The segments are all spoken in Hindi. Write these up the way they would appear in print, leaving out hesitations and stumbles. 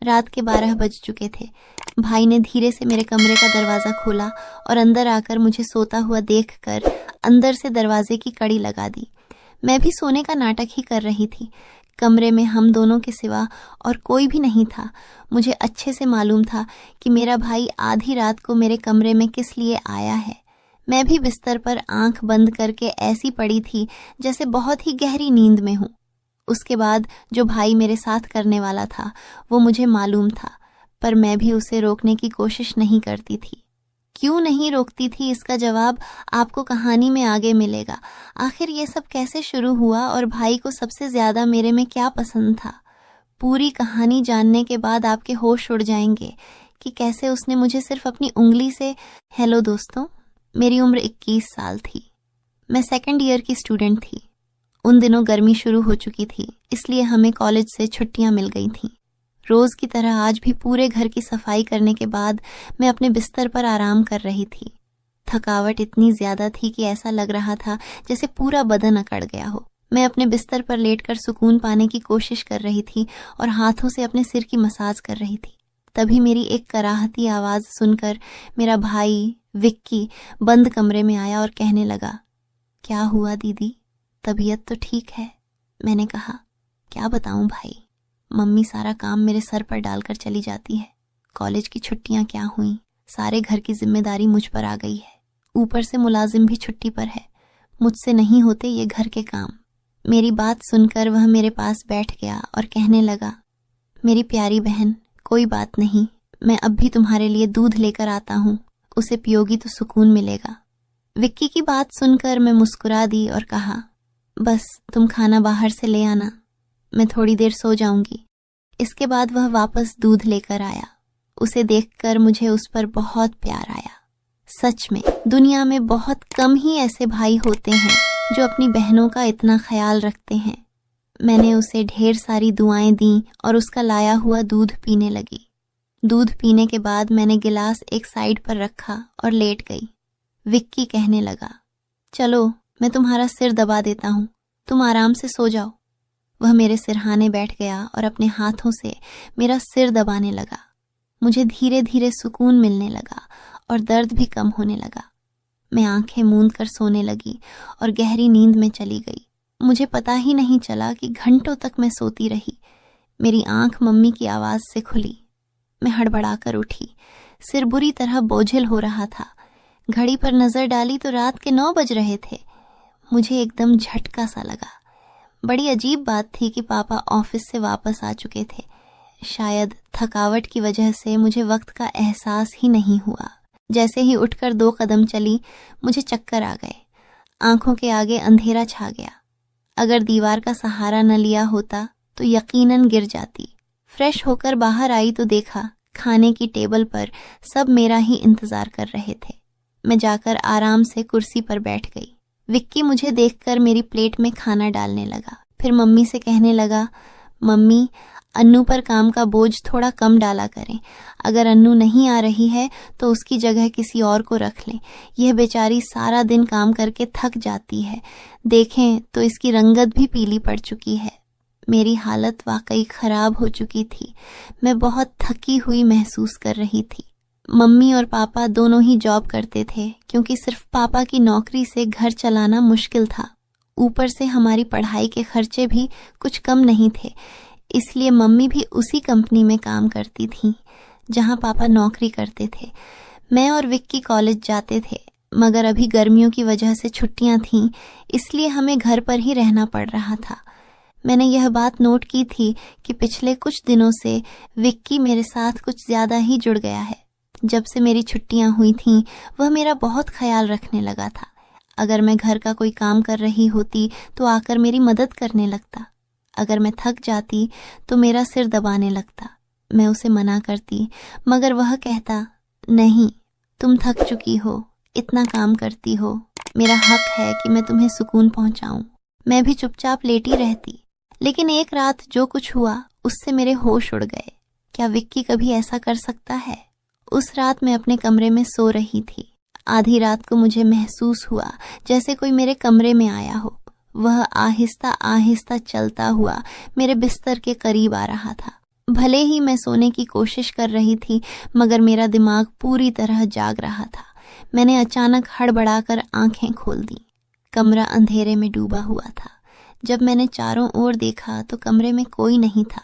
रात के 12 बज चुके थे। भाई ने धीरे से मेरे कमरे का दरवाज़ा खोला और अंदर आकर मुझे सोता हुआ देखकर अंदर से दरवाजे की कड़ी लगा दी। मैं भी सोने का नाटक ही कर रही थी। कमरे में हम दोनों के सिवा और कोई भी नहीं था। मुझे अच्छे से मालूम था कि मेरा भाई आधी रात को मेरे कमरे में किस लिए आया है। मैं भी बिस्तर पर आंख बंद करके ऐसी पड़ी थी जैसे बहुत ही गहरी नींद में हूँ। उसके बाद जो भाई मेरे साथ करने वाला था वो मुझे मालूम था, पर मैं भी उसे रोकने की कोशिश नहीं करती थी। क्यों नहीं रोकती थी, इसका जवाब आपको कहानी में आगे मिलेगा। आखिर ये सब कैसे शुरू हुआ और भाई को सबसे ज्यादा मेरे में क्या पसंद था। पूरी कहानी जानने के बाद आपके होश उड़ जाएंगे कि कैसे उसने मुझे सिर्फ अपनी उंगली से। हेलो दोस्तों, मेरी उम्र 21 साल थी। मैं सेकंड ईयर की स्टूडेंट थी। उन दिनों गर्मी शुरू हो चुकी थी, इसलिए हमें कॉलेज से छुट्टियां मिल गई थीं। रोज की तरह आज भी पूरे घर की सफाई करने के बाद मैं अपने बिस्तर पर आराम कर रही थी। थकावट इतनी ज्यादा थी कि ऐसा लग रहा था जैसे पूरा बदन अकड़ गया हो। मैं अपने बिस्तर पर लेटकर सुकून पाने की कोशिश कर रही थी और हाथों से अपने सिर की मसाज कर रही थी। तभी मेरी एक कराहती आवाज सुनकर मेरा भाई विक्की बंद कमरे में आया और कहने लगा, क्या हुआ दीदी, तबीयत तो ठीक है? मैंने कहा, क्या बताऊं भाई, मम्मी सारा काम मेरे सर पर डालकर चली जाती है। कॉलेज की छुट्टियां क्या हुई, सारे घर की जिम्मेदारी मुझ पर आ गई है। ऊपर से मुलाजिम भी छुट्टी पर है। मुझसे नहीं होते ये घर के काम। मेरी बात सुनकर वह मेरे पास बैठ गया और कहने लगा, मेरी प्यारी बहन, कोई बात नहीं, मैं अब भी तुम्हारे लिए दूध लेकर आता हूँ, उसे पियोगी तो सुकून मिलेगा। विक्की की बात सुनकर मैं मुस्कुरा दी और कहा, बस तुम खाना बाहर से ले आना, मैं थोड़ी देर सो जाऊंगी। इसके बाद वह वापस दूध लेकर आया। उसे देखकर मुझे उस पर बहुत प्यार आया। सच में दुनिया में बहुत कम ही ऐसे भाई होते हैं जो अपनी बहनों का इतना ख्याल रखते हैं। मैंने उसे ढेर सारी दुआएं दी और उसका लाया हुआ दूध पीने लगी। दूध पीने के बाद मैंने गिलास एक साइड पर रखा और लेट गई। विक्की कहने लगा, चलो मैं तुम्हारा सिर दबा देता हूँ, तुम आराम से सो जाओ। वह मेरे सिरहाने बैठ गया और अपने हाथों से मेरा सिर दबाने लगा। मुझे धीरे धीरे सुकून मिलने लगा और दर्द भी कम होने लगा। मैं आंखें मूंद कर सोने लगी और गहरी नींद में चली गई। मुझे पता ही नहीं चला कि घंटों तक मैं सोती रही। मेरी आंख मम्मी की आवाज से खुली। मैं हड़बड़ाकर उठी। सिर बुरी तरह बोझिल हो रहा था। घड़ी पर नजर डाली तो रात के 9 बज रहे थे। मुझे एकदम झटका सा लगा। बड़ी अजीब बात थी कि पापा ऑफिस से वापस आ चुके थे। शायद थकावट की वजह से मुझे वक्त का एहसास ही नहीं हुआ। जैसे ही उठकर 2 कदम चली, मुझे चक्कर आ गए। आंखों के आगे अंधेरा छा गया। अगर दीवार का सहारा न लिया होता तो यकीनन गिर जाती। फ्रेश होकर बाहर आई तो देखा खाने की टेबल पर सब मेरा ही इंतजार कर रहे थे। मैं जाकर आराम से कुर्सी पर बैठ गई। विक्की मुझे देखकर मेरी प्लेट में खाना डालने लगा। फिर मम्मी से कहने लगा, मम्मी, अन्नू पर काम का बोझ थोड़ा कम डाला करें। अगर अन्नू नहीं आ रही है तो उसकी जगह किसी और को रख लें। यह बेचारी सारा दिन काम करके थक जाती है। देखें तो इसकी रंगत भी पीली पड़ चुकी है। मेरी हालत वाकई खराब हो चुकी थी। मैं बहुत थकी हुई महसूस कर रही थी। मम्मी और पापा दोनों ही जॉब करते थे, क्योंकि सिर्फ पापा की नौकरी से घर चलाना मुश्किल था। ऊपर से हमारी पढ़ाई के खर्चे भी कुछ कम नहीं थे, इसलिए मम्मी भी उसी कंपनी में काम करती थी जहां पापा नौकरी करते थे। मैं और विक्की कॉलेज जाते थे, मगर अभी गर्मियों की वजह से छुट्टियां थीं, इसलिए हमें घर पर ही रहना पड़ रहा था। मैंने यह बात नोट की थी कि पिछले कुछ दिनों से विक्की मेरे साथ कुछ ज्यादा ही जुड़ गया है। जब से मेरी छुट्टियां हुई थीं, वह मेरा बहुत ख्याल रखने लगा था। अगर मैं घर का कोई काम कर रही होती तो आकर मेरी मदद करने लगता। अगर मैं थक जाती तो मेरा सिर दबाने लगता। मैं उसे मना करती, मगर वह कहता, नहीं, तुम थक चुकी हो, इतना काम करती हो, मेरा हक है कि मैं तुम्हें सुकून पहुंचाऊं। मैं भी चुपचाप लेटी रहती। लेकिन एक रात जो कुछ हुआ उससे मेरे होश उड़ गए। क्या विक्की कभी ऐसा कर सकता है? उस रात मैं अपने कमरे में सो रही थी। आधी रात को मुझे महसूस हुआ जैसे कोई मेरे कमरे में आया हो। वह आहिस्ता आहिस्ता चलता हुआ मेरे बिस्तर के करीब आ रहा था। भले ही मैं सोने की कोशिश कर रही थी, मगर मेरा दिमाग पूरी तरह जाग रहा था। मैंने अचानक हड़बड़ाकर आंखें खोल दी। कमरा अंधेरे में डूबा हुआ था। जब मैंने चारों ओर देखा तो कमरे में कोई नहीं था,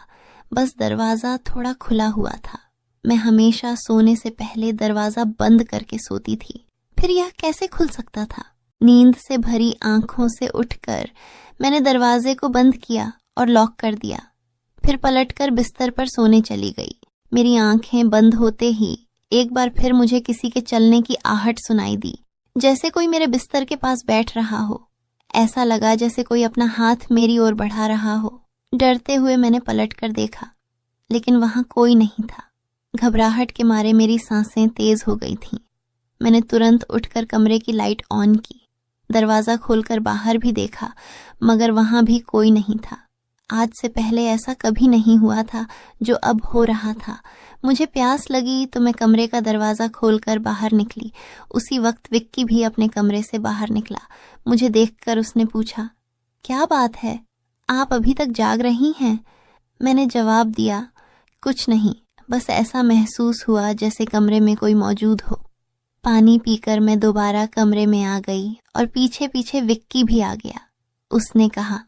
बस दरवाज़ा थोड़ा खुला हुआ था। मैं हमेशा सोने से पहले दरवाज़ा बंद करके सोती थी, फिर यह कैसे खुल सकता था? नींद से भरी आंखों से उठकर मैंने दरवाजे को बंद किया और लॉक कर दिया। फिर पलटकर बिस्तर पर सोने चली गई। मेरी आंखें बंद होते ही एक बार फिर मुझे किसी के चलने की आहट सुनाई दी, जैसे कोई मेरे बिस्तर के पास बैठ रहा हो। ऐसा लगा जैसे कोई अपना हाथ मेरी ओर बढ़ा रहा हो। डरते हुए मैंने पलटकर देखा, लेकिन वहां कोई नहीं था। घबराहट के मारे मेरी सांसें तेज हो गई थीं। मैंने तुरंत उठकर कमरे की लाइट ऑन की। दरवाज़ा खोलकर बाहर भी देखा, मगर वहां भी कोई नहीं था। आज से पहले ऐसा कभी नहीं हुआ था जो अब हो रहा था। मुझे प्यास लगी तो मैं कमरे का दरवाज़ा खोलकर बाहर निकली। उसी वक्त विक्की भी अपने कमरे से बाहर निकला। मुझे देखकर उसने पूछा, क्या बात है, आप अभी तक जाग रही हैं? मैंने जवाब दिया, कुछ नहीं, बस ऐसा महसूस हुआ जैसे कमरे में कोई मौजूद हो। पानी पीकर मैं दोबारा कमरे में आ गई और पीछे पीछे विक्की भी आ गया। उसने कहा,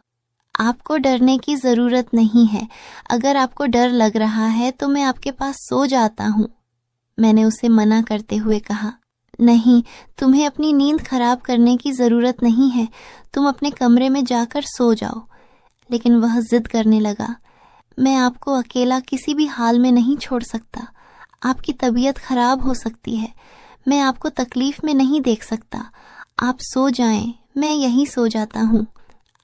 आपको डरने की ज़रूरत नहीं है। अगर आपको डर लग रहा है तो मैं आपके पास सो जाता हूँ। मैंने उसे मना करते हुए कहा, नहीं, तुम्हें अपनी नींद खराब करने की ज़रूरत नहीं है। तुम अपने कमरे में जाकर सो जाओ। लेकिन वह जिद करने लगा, मैं आपको अकेला किसी भी हाल में नहीं छोड़ सकता। आपकी तबीयत खराब हो सकती है। मैं आपको तकलीफ में नहीं देख सकता। आप सो जाएं, मैं यहीं सो जाता हूँ।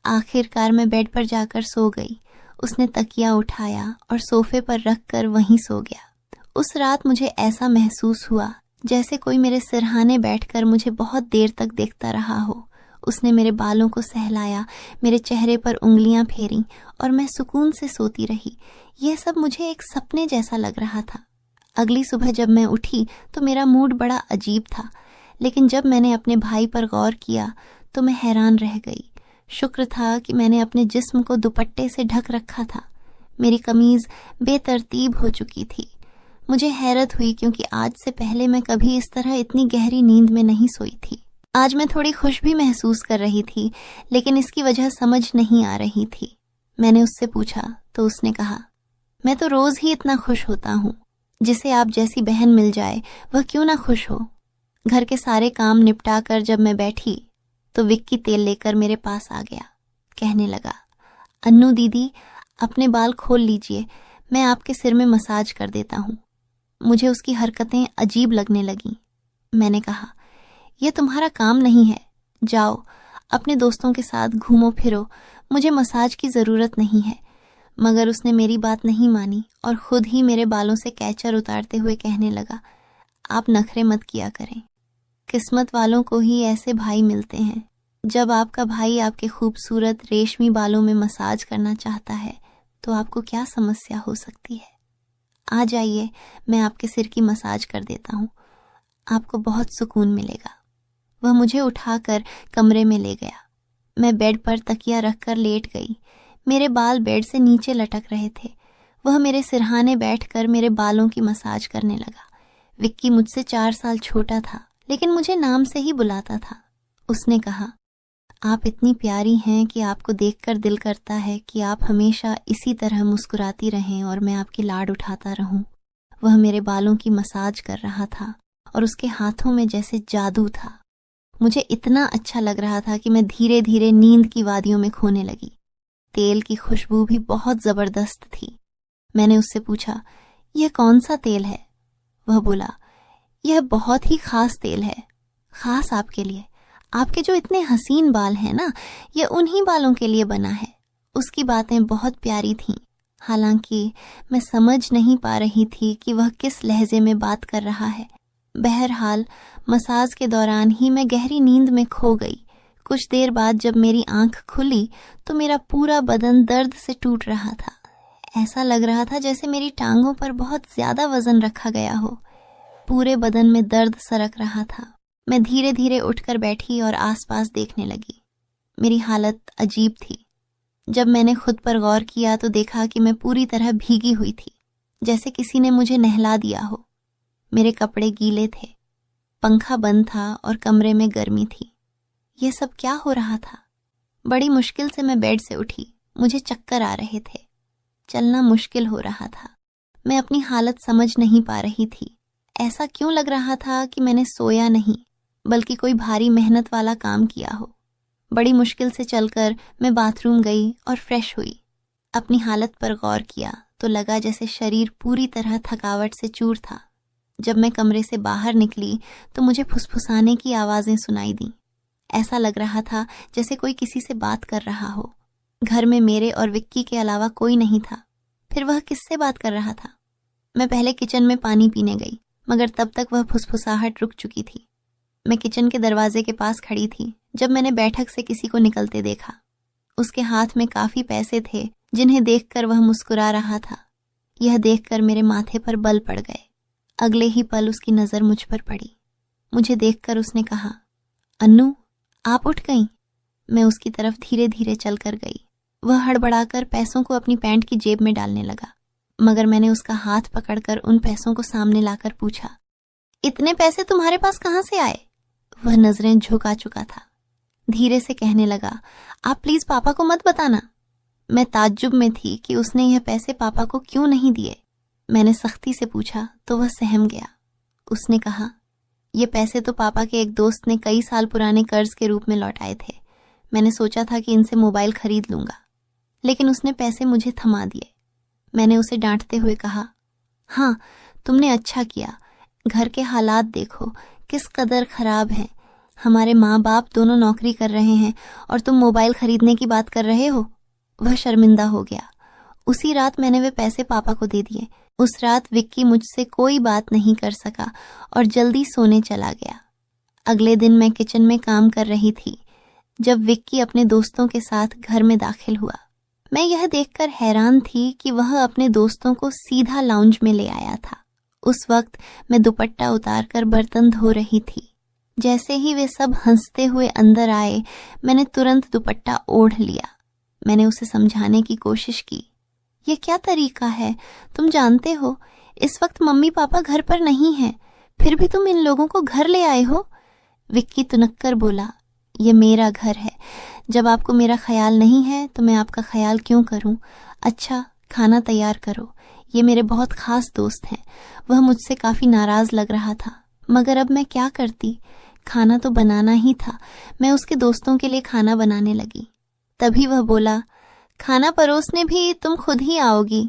आखिरकार मैं बेड पर जाकर सो गई। उसने तकिया उठाया और सोफे पर रखकर वहीं सो गया। उस रात मुझे ऐसा महसूस हुआ जैसे कोई मेरे सिरहाने बैठकर मुझे बहुत देर तक देखता रहा हो। उसने मेरे बालों को सहलाया, मेरे चेहरे पर उंगलियां फेरी और मैं सुकून से सोती रही। यह सब मुझे एक सपने जैसा लग रहा था। अगली सुबह जब मैं उठी तो मेरा मूड बड़ा अजीब था, लेकिन जब मैंने अपने भाई पर गौर किया तो मैं हैरान रह गई। शुक्र था कि मैंने अपने जिस्म को दुपट्टे से ढक रखा था। मेरी कमीज बेतरतीब हो चुकी थी। मुझे हैरत हुई क्योंकि आज से पहले मैं कभी इस तरह इतनी गहरी नींद में नहीं सोई थी। आज मैं थोड़ी खुश भी महसूस कर रही थी, लेकिन इसकी वजह समझ नहीं आ रही थी। मैंने उससे पूछा तो उसने कहा, मैं तो रोज ही इतना खुश होता हूँ। जिसे आप जैसी बहन मिल जाए वह क्यों ना खुश हो। घर के सारे काम निपटा कर जब मैं बैठी तो विक्की तेल लेकर मेरे पास आ गया। कहने लगा, अन्नू दीदी, अपने बाल खोल लीजिए, मैं आपके सिर में मसाज कर देता हूँ। मुझे उसकी हरकतें अजीब लगने लगीं। मैंने कहा, यह तुम्हारा काम नहीं है, जाओ अपने दोस्तों के साथ घूमो फिरो, मुझे मसाज की ज़रूरत नहीं है। मगर उसने मेरी बात नहीं मानी और खुद ही मेरे बालों से कैचर उतारते हुए कहने लगा, आप नखरे मत किया करें। किस्मत वालों को ही ऐसे भाई मिलते हैं। जब आपका भाई आपके खूबसूरत रेशमी बालों में मसाज करना चाहता है तो आपको क्या समस्या हो सकती है। आ जाइए, मैं आपके सिर की मसाज कर देता हूँ, आपको बहुत सुकून मिलेगा। वह मुझे उठाकर कमरे में ले गया। मैं बेड पर तकिया रखकर लेट गई। मेरे बाल बेड से नीचे लटक रहे थे। वह मेरे सिरहाने बैठकर मेरे बालों की मसाज करने लगा। विक्की मुझसे 4 साल छोटा था, लेकिन मुझे नाम से ही बुलाता था। उसने कहा, आप इतनी प्यारी हैं कि आपको देखकर दिल करता है कि आप हमेशा इसी तरह मुस्कुराती रहें और मैं आपकी लाड उठाता रहूं। वह मेरे बालों की मसाज कर रहा था और उसके हाथों में जैसे जादू था। मुझे इतना अच्छा लग रहा था कि मैं धीरे धीरे नींद की वादियों में खोने लगी। तेल की खुशबू भी बहुत जबरदस्त थी। मैंने उससे पूछा, यह कौन सा तेल है? वह बोला, यह बहुत ही खास तेल है, खास आपके लिए। आपके जो इतने हसीन बाल हैं ना, यह उन्हीं बालों के लिए बना है। उसकी बातें बहुत प्यारी थीं, हालांकि मैं समझ नहीं पा रही थी कि वह किस लहजे में बात कर रहा है। बहरहाल मसाज के दौरान ही मैं गहरी नींद में खो गई। कुछ देर बाद जब मेरी आंख खुली तो मेरा पूरा बदन दर्द से टूट रहा था। ऐसा लग रहा था जैसे मेरी टांगों पर बहुत ज्यादा वजन रखा गया हो। पूरे बदन में दर्द सरक रहा था। मैं धीरे धीरे उठकर बैठी और आसपास देखने लगी। मेरी हालत अजीब थी। जब मैंने खुद पर गौर किया तो देखा कि मैं पूरी तरह भीगी हुई थी। जैसे किसी ने मुझे नहला दिया हो। मेरे कपड़े गीले थे, पंखा बंद था और कमरे में गर्मी थी। ये सब क्या हो रहा था? बड़ी मुश्किल से मैं बेड से उठी। मुझे चक्कर आ रहे थे, चलना मुश्किल हो रहा था। मैं अपनी हालत समझ नहीं पा रही थी। ऐसा क्यों लग रहा था कि मैंने सोया नहीं, बल्कि कोई भारी मेहनत वाला काम किया हो। बड़ी मुश्किल से चलकर मैं बाथरूम गई और फ्रेश हुई। अपनी हालत पर गौर किया तो लगा जैसे शरीर पूरी तरह थकावट से चूर था। जब मैं कमरे से बाहर निकली तो मुझे फुसफुसाने की आवाजें सुनाई दी। ऐसा लग रहा था जैसे कोई किसी से बात कर रहा हो। घर में मेरे और विक्की के अलावा कोई नहीं था। फिर वह किससे बात कर रहा था? मैं पहले किचन में पानी पीने गई, मगर तब तक वह फुसफुसाहट रुक चुकी थी। मैं किचन के दरवाजे के पास खड़ी थी जब मैंने बैठक से किसी को निकलते देखा। उसके हाथ में काफी पैसे थे, जिन्हें देखकर वह मुस्कुरा रहा था। यह देखकर मेरे माथे पर बल पड़ गए। अगले ही पल उसकी नजर मुझ पर पड़ी। मुझे देखकर उसने कहा, अन्नू, आप उठ गईं? मैं उसकी तरफ धीरे धीरे चलकर गई। वह हड़बड़ाकर पैसों को अपनी पैंट की जेब में डालने लगा, मगर मैंने उसका हाथ पकड़कर उन पैसों को सामने लाकर पूछा, इतने पैसे तुम्हारे पास कहाँ से आए? वह नजरें झुका चुका था। धीरे से कहने लगा, आप प्लीज पापा को मत बताना। मैं ताज्जुब में थी कि उसने यह पैसे पापा को क्यों नहीं दिए। मैंने सख्ती से पूछा तो वह सहम गया। उसने कहा, ये पैसे तो पापा के एक दोस्त ने कई साल पुराने कर्ज के रूप में लौटाए थे। मैंने सोचा था कि इनसे मोबाइल खरीद लूंगा, लेकिन उसने पैसे मुझे थमा दिए। मैंने उसे डांटते हुए कहा, हाँ, तुमने अच्छा किया। घर के हालात देखो किस कदर खराब हैं। हमारे माँ बाप दोनों नौकरी कर रहे हैं और तुम मोबाइल खरीदने की बात कर रहे हो। वह शर्मिंदा हो गया। उसी रात मैंने वे पैसे पापा को दे दिए। उस रात विक्की मुझसे कोई बात नहीं कर सका और जल्दी सोने चला गया। अगले दिन मैं किचन में काम कर रही थी जब विक्की अपने दोस्तों के साथ घर में दाखिल हुआ। मैं यह देखकर हैरान थी कि वह अपने दोस्तों को सीधा लाउंज में ले आया था। उस वक्त मैं दुपट्टा उतारकर बर्तन धो रही थी। जैसे ही वे सब हंसते हुए अंदर आए, मैंने तुरंत दुपट्टा ओढ़ लिया। मैंने उसे समझाने की कोशिश की, ये क्या तरीका है? तुम जानते हो इस वक्त मम्मी पापा घर पर नहीं हैं, फिर भी तुम इन लोगों को घर ले आए हो। विक्की तुनक्कर बोला, ये मेरा घर है। जब आपको मेरा ख्याल नहीं है तो मैं आपका ख्याल क्यों करूं? अच्छा, खाना तैयार करो। ये मेरे बहुत खास दोस्त हैं। वह मुझसे काफी नाराज लग रहा था, मगर अब मैं क्या करती? खाना तो बनाना ही था। मैं उसके दोस्तों के लिए खाना बनाने लगी। तभी वह बोला, खाना परोसने भी तुम खुद ही आओगी।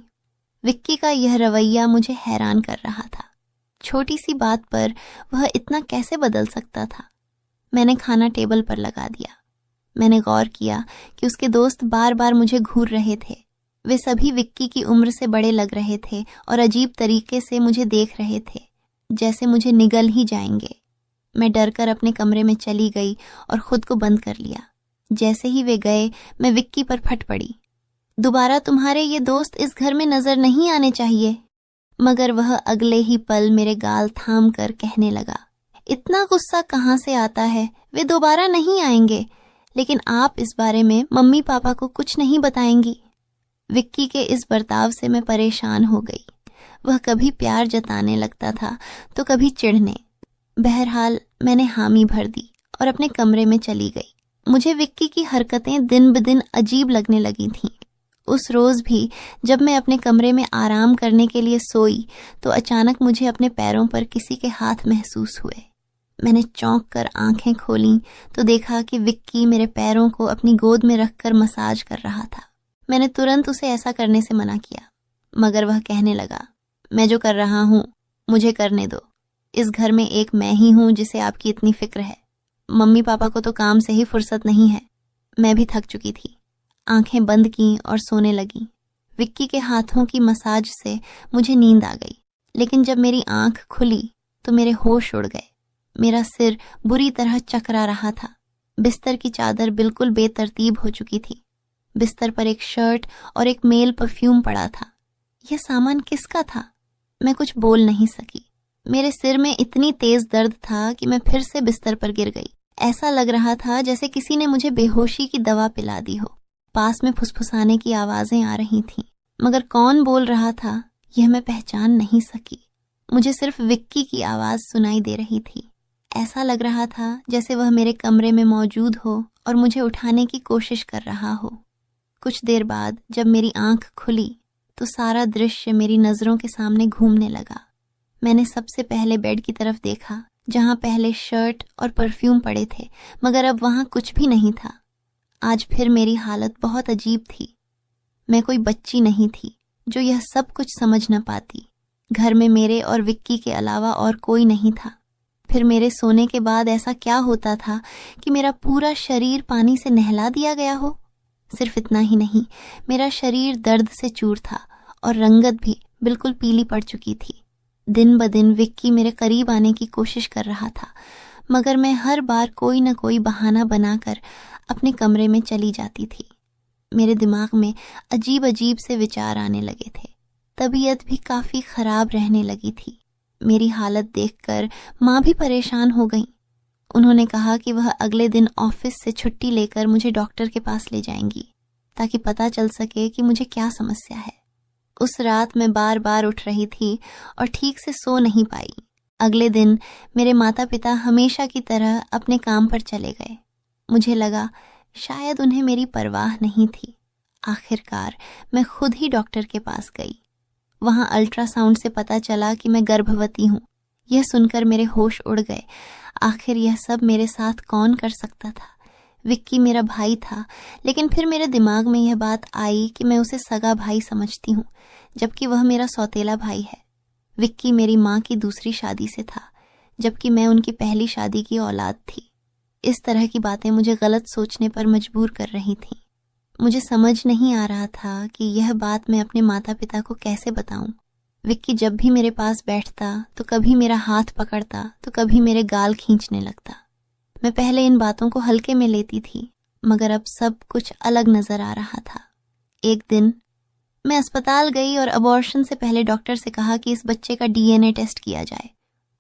विक्की का यह रवैया मुझे हैरान कर रहा था। छोटी सी बात पर वह इतना कैसे बदल सकता था? मैंने खाना टेबल पर लगा दिया। मैंने गौर किया कि उसके दोस्त बार बार मुझे घूर रहे थे। वे सभी विक्की की उम्र से बड़े लग रहे थे और अजीब तरीके से मुझे देख रहे थे, जैसे मुझे निगल ही जाएंगे। मैं डरकर अपने कमरे में चली गई और खुद को बंद कर लिया। जैसे ही वे गए, मैं विक्की पर फट पड़ी, दोबारा तुम्हारे ये दोस्त इस घर में नजर नहीं आने चाहिए। मगर वह अगले ही पल मेरे गाल थाम कर कहने लगा, इतना गुस्सा कहाँ से आता है? वे दोबारा नहीं आएंगे, लेकिन आप इस बारे में मम्मी पापा को कुछ नहीं बताएंगी। विक्की के इस बर्ताव से मैं परेशान हो गई। वह कभी प्यार जताने लगता था तो कभी चिढ़ने। बहरहाल मैंने हामी भर दी और अपने कमरे में चली गई। मुझे विक्की की हरकतें दिन ब दिन अजीब लगने लगी थीं। उस रोज भी जब मैं अपने कमरे में आराम करने के लिए सोई तो अचानक मुझे अपने पैरों पर किसी के हाथ महसूस हुए। मैंने चौंक कर आंखें खोलीं तो देखा कि विक्की मेरे पैरों को अपनी गोद में रखकर मसाज कर रहा था। मैंने तुरंत उसे ऐसा करने से मना किया, मगर वह कहने लगा, मैं जो कर रहा हूँ मुझे करने दो। इस घर में एक मैं ही हूँ जिसे आपकी इतनी फिक्र है। मम्मी पापा को तो काम से ही फुर्सत नहीं है। मैं भी थक चुकी थी। आंखें बंद की और सोने लगी। विक्की के हाथों की मसाज से मुझे नींद आ गई, लेकिन जब मेरी आंख खुली तो मेरे होश उड़ गए। मेरा सिर बुरी तरह चकरा रहा था। बिस्तर की चादर बिल्कुल बेतरतीब हो चुकी थी। बिस्तर पर एक शर्ट और एक मेल परफ्यूम पड़ा था। यह सामान किसका था? मैं कुछ बोल नहीं सकी। मेरे सिर में इतनी तेज दर्द था कि मैं फिर से बिस्तर पर गिर गई। ऐसा लग रहा था जैसे किसी ने मुझे बेहोशी की दवा पिला दी हो। पास में फुसफुसाने की आवाजें आ रही थीं, मगर कौन बोल रहा था यह मैं पहचान नहीं सकी। मुझे सिर्फ विक्की की आवाज़ सुनाई दे रही थी। ऐसा लग रहा था जैसे वह मेरे कमरे में मौजूद हो और मुझे उठाने की कोशिश कर रहा हो। कुछ देर बाद जब मेरी आंख खुली तो सारा दृश्य मेरी नज़रों के सामने घूमने लगा। मैंने सबसे पहले बेड की तरफ देखा, जहाँ पहले शर्ट और परफ्यूम पड़े थे, मगर अब वहाँ कुछ भी नहीं था। आज फिर मेरी हालत बहुत अजीब थी। मैं कोई बच्ची नहीं थी जो यह सब कुछ समझ न पाती। घर में मेरे और विक्की के अलावा और कोई नहीं था। फिर मेरे सोने के बाद ऐसा क्या होता था कि मेरा पूरा शरीर पानी से नहला दिया गया हो? सिर्फ इतना ही नहीं, मेरा शरीर दर्द से चूर था और रंगत भी बिल्कुल पीली पड़ चुकी थी। दिन ब दिन विक्की मेरे करीब आने की कोशिश कर रहा था, मगर मैं हर बार कोई न कोई बहाना बनाकर अपने कमरे में चली जाती थी। मेरे दिमाग में अजीब अजीब से विचार आने लगे थे। तबीयत भी काफ़ी ख़राब रहने लगी थी। मेरी हालत देखकर माँ भी परेशान हो गई। उन्होंने कहा कि वह अगले दिन ऑफिस से छुट्टी लेकर मुझे डॉक्टर के पास ले जाएंगी, ताकि पता चल सके कि मुझे क्या समस्या है। उस रात मैं बार बार उठ रही थी और ठीक से सो नहीं पाई। अगले दिन मेरे माता पिता हमेशा की तरह अपने काम पर चले गए। मुझे लगा शायद उन्हें मेरी परवाह नहीं थी। आखिरकार मैं खुद ही डॉक्टर के पास गई। वहाँ अल्ट्रासाउंड से पता चला कि मैं गर्भवती हूँ। यह सुनकर मेरे होश उड़ गए। आखिर यह सब मेरे साथ कौन कर सकता था? विक्की मेरा भाई था, लेकिन फिर मेरे दिमाग में यह बात आई कि मैं उसे सगा भाई समझती हूँ, जबकि वह मेरा सौतेला भाई है। विक्की मेरी माँ की दूसरी शादी से था, जबकि मैं उनकी पहली शादी की औलाद थी। इस तरह की बातें मुझे गलत सोचने पर मजबूर कर रही थीं। मुझे समझ नहीं आ रहा था कि यह बात मैं अपने माता पिता को कैसे बताऊं। विक्की जब भी मेरे पास बैठता तो कभी मेरा हाथ पकड़ता तो कभी मेरे गाल खींचने लगता। मैं पहले इन बातों को हल्के में लेती थी, मगर अब सब कुछ अलग नजर आ रहा था। एक दिन मैं अस्पताल गई और अबॉर्शन से पहले डॉक्टर से कहा कि इस बच्चे का डीएनए टेस्ट किया जाए।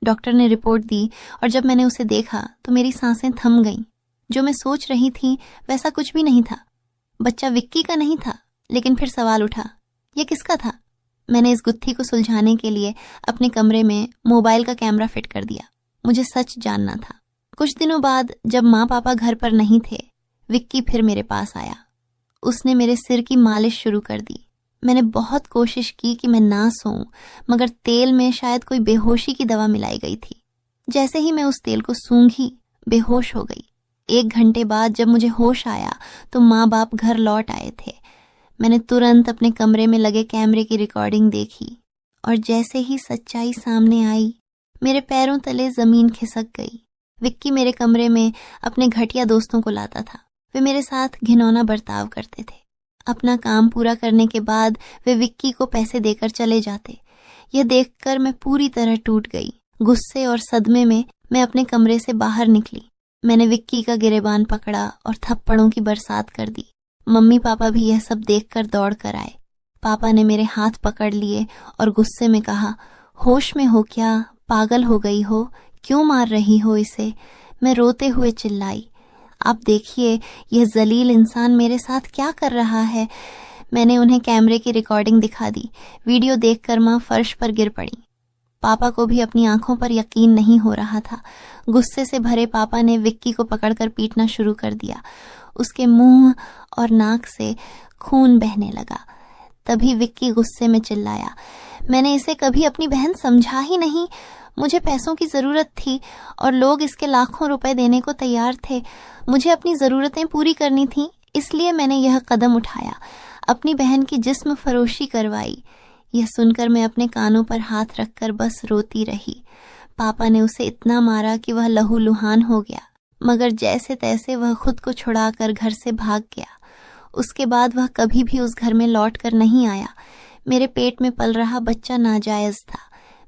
डॉक्टर ने रिपोर्ट दी और जब मैंने उसे देखा तो मेरी सांसें थम गईं। जो मैं सोच रही थी वैसा कुछ भी नहीं था। बच्चा विक्की का नहीं था, लेकिन फिर सवाल उठा, यह किसका था? मैंने इस गुत्थी को सुलझाने के लिए अपने कमरे में मोबाइल का कैमरा फिट कर दिया। मुझे सच जानना था। कुछ दिनों बाद जब माँ पापा घर पर नहीं थे, विक्की फिर मेरे पास आया। उसने मेरे सिर की मालिश शुरू कर दी। मैंने बहुत कोशिश की कि मैं ना सोऊं, मगर तेल में शायद कोई बेहोशी की दवा मिलाई गई थी। जैसे ही मैं उस तेल को सूंघी, बेहोश हो गई। 1 घंटे बाद जब मुझे होश आया तो माँ बाप घर लौट आए थे। मैंने तुरंत अपने कमरे में लगे कैमरे की रिकॉर्डिंग देखी और जैसे ही सच्चाई सामने आई, मेरे पैरों तले जमीन खिसक गई। विक्की मेरे कमरे में अपने घटिया दोस्तों को लाता था। वे मेरे साथ घिनौना बर्ताव करते थे। अपना काम पूरा करने के बाद वे विक्की को पैसे देकर चले जाते। यह देखकर मैं पूरी तरह टूट गई। गुस्से और सदमे में मैं अपने कमरे से बाहर निकली। मैंने विक्की का गिरेबान पकड़ा और थप्पड़ों की बरसात कर दी। मम्मी पापा भी यह सब देखकर दौड़ कर आए। पापा ने मेरे हाथ पकड़ लिए और गुस्से में कहा, होश में हो क्या? पागल हो गई हो? क्यों मार रही हो इसे? मैं रोते हुए चिल्लाई, आप देखिए यह जलील इंसान मेरे साथ क्या कर रहा है। मैंने उन्हें कैमरे की रिकॉर्डिंग दिखा दी। वीडियो देखकर माँ फर्श पर गिर पड़ी। पापा को भी अपनी आंखों पर यकीन नहीं हो रहा था। गुस्से से भरे पापा ने विक्की को पकड़कर पीटना शुरू कर दिया। उसके मुंह और नाक से खून बहने लगा। तभी विक्की गुस्से में चिल्लाया, मैंने इसे कभी अपनी बहन समझा ही नहीं। मुझे पैसों की जरूरत थी और लोग इसके लाखों रुपए देने को तैयार थे। मुझे अपनी जरूरतें पूरी करनी थी, इसलिए मैंने यह कदम उठाया, अपनी बहन की जिस्म फरोशी करवाई। यह सुनकर मैं अपने कानों पर हाथ रखकर बस रोती रही। पापा ने उसे इतना मारा कि वह लहूलुहान हो गया, मगर जैसे तैसे वह खुद को छुड़ाकर घर से भाग गया। उसके बाद वह कभी भी उस घर में लौट कर नहीं आया। मेरे पेट में पल रहा बच्चा नाजायज था।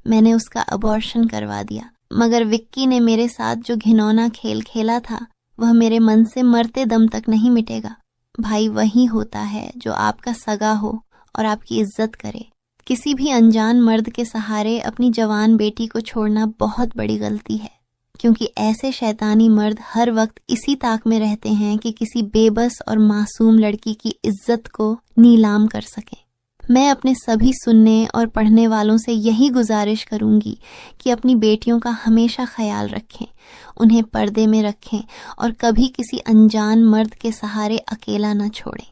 मैंने उसका अबॉर्शन करवा दिया, मगर विक्की ने मेरे साथ जो घिनौना खेल खेला था वह मेरे मन से मरते दम तक नहीं मिटेगा। भाई वही होता है जो आपका सगा हो और आपकी इज्जत करे। किसी भी अनजान मर्द के सहारे अपनी जवान बेटी को छोड़ना बहुत बड़ी गलती है, क्योंकि ऐसे शैतानी मर्द हर वक्त इसी ताक में रहते हैं कि किसी बेबस और मासूम लड़की की इज्जत को नीलाम कर सकें। मैं अपने सभी सुनने और पढ़ने वालों से यही गुजारिश करूंगी कि अपनी बेटियों का हमेशा ख्याल रखें, उन्हें पर्दे में रखें और कभी किसी अनजान मर्द के सहारे अकेला न छोड़ें।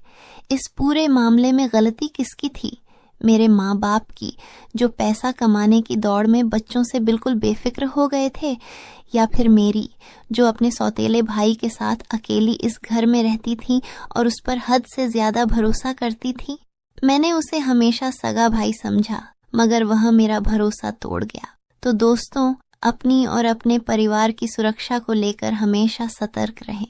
इस पूरे मामले में गलती किसकी थी? मेरे माँ बाप की, जो पैसा कमाने की दौड़ में बच्चों से बिल्कुल बेफिक्र हो गए थे, या फिर मेरी, जो अपने सौतेले भाई के साथ अकेली इस घर में रहती थी और उस पर हद से ज्यादा भरोसा करती थी? मैंने उसे हमेशा सगा भाई समझा, मगर वह मेरा भरोसा तोड़ गया। तो दोस्तों, अपनी और अपने परिवार की सुरक्षा को लेकर हमेशा सतर्क रहें।